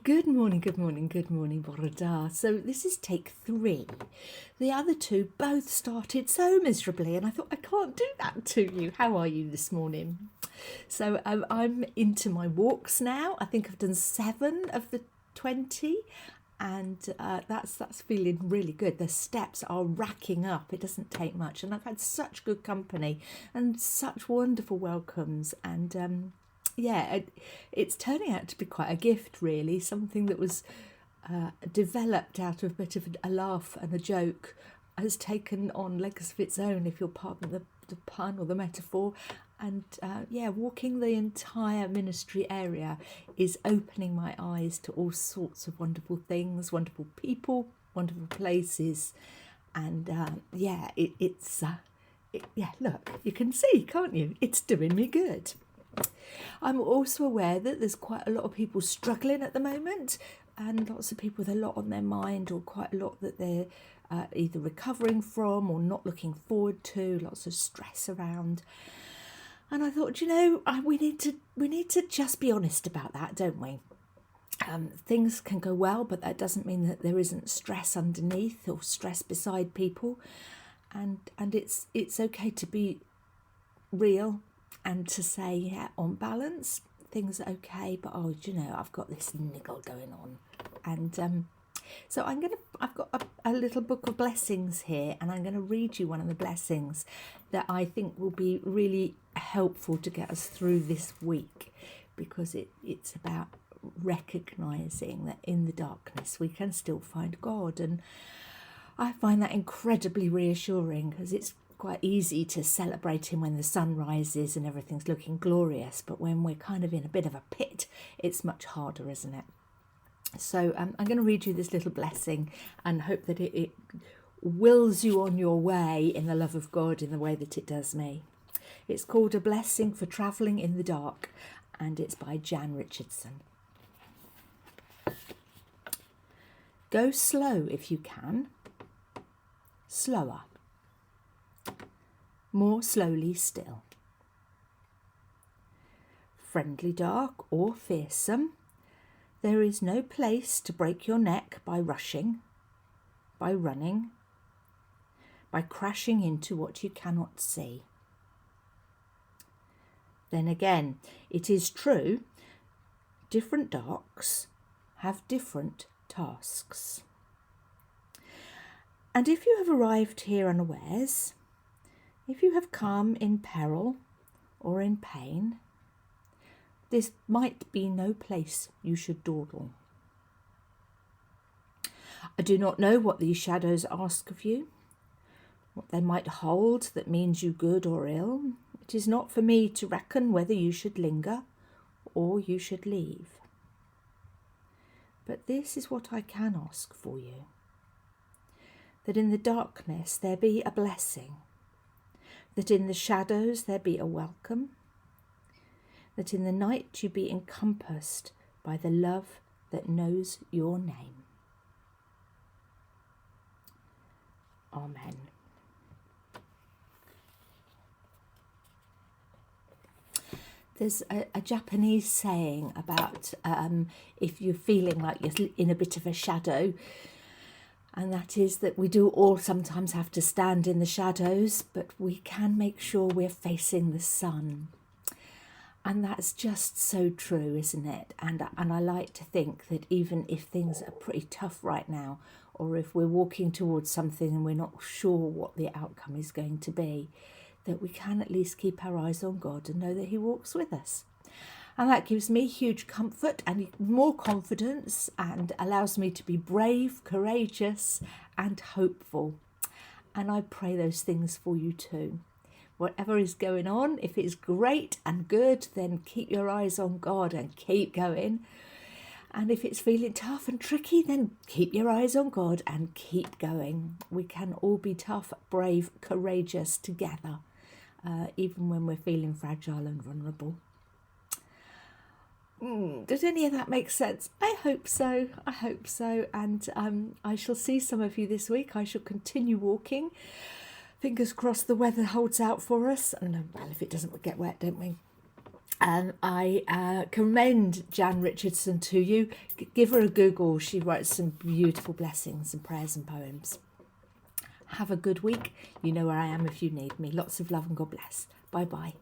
Good morning, good morning, good morning, bore da. So this is take 3. The other 2 both started so miserably, and I thought, I can't do that to you. How are you this morning? So I'm into my walks now. I think I've done 7 of the 20, and that's feeling really good. The steps are racking up. It doesn't take much, and I've had such good company and such wonderful welcomes, and it's turning out to be quite a gift, really. Something that was developed out of a bit of a laugh and a joke has taken on legs of its own, if you'll pardon the pun or the metaphor. And walking the entire ministry area is opening my eyes to all sorts of wonderful things, wonderful people, wonderful places. And look, you can see, can't you? It's doing me good. I'm also aware that there's quite a lot of people struggling at the moment, and lots of people with a lot on their mind, or quite a lot that they're either recovering from or not looking forward to, lots of stress around. And I thought, we need to just be honest about that, don't we? Things can go well, but that doesn't mean that there isn't stress underneath or stress beside people, and it's okay to be real and to say, yeah, on balance, things are okay, but I've got this niggle going on. And so I've got a little book of blessings here, and I'm going to read you one of the blessings that I think will be really helpful to get us through this week, because it's about recognising that in the darkness we can still find God. And I find that incredibly reassuring, because it's quite easy to celebrate him when the sun rises and everything's looking glorious, but when we're kind of in a bit of a pit, it's much harder, isn't it? So I'm going to read you this little blessing and hope that it wills you on your way in the love of God in the way that it does me. It's called A Blessing for Travelling in the Dark, and it's by Jan Richardson. Go slow if you can, slower, more slowly still. Friendly dark or fearsome, there is no place to break your neck by rushing, by running, by crashing into what you cannot see. Then again, it is true, different darks have different tasks. And if you have arrived here unawares, if you have come in peril or in pain, this might be no place you should dawdle. I do not know what these shadows ask of you, what they might hold that means you good or ill. It is not for me to reckon whether you should linger or you should leave. But this is what I can ask for you, that in the darkness there be a blessing, that in the shadows there be a welcome, that in the night you be encompassed by the love that knows your name. Amen. There's a Japanese saying about if you're feeling like you're in a bit of a shadow, and that is that we do all sometimes have to stand in the shadows, but we can make sure we're facing the sun. And that's just so true, isn't it? And I like to think that even if things are pretty tough right now, or if we're walking towards something and we're not sure what the outcome is going to be, that we can at least keep our eyes on God and know that he walks with us. And that gives me huge comfort and more confidence, and allows me to be brave, courageous and hopeful. And I pray those things for you too. Whatever is going on, if it's great and good, then keep your eyes on God and keep going. And if it's feeling tough and tricky, then keep your eyes on God and keep going. We can all be tough, brave, courageous together, even when we're feeling fragile and vulnerable. Does any of that make sense? I hope so. And I shall see some of you this week. I shall continue walking. Fingers crossed the weather holds out for us. And well, if it doesn't get wet, don't we? I commend Jan Richardson to you. Give her a Google. She writes some beautiful blessings and prayers and poems. Have a good week. You know where I am if you need me. Lots of love and God bless. Bye bye.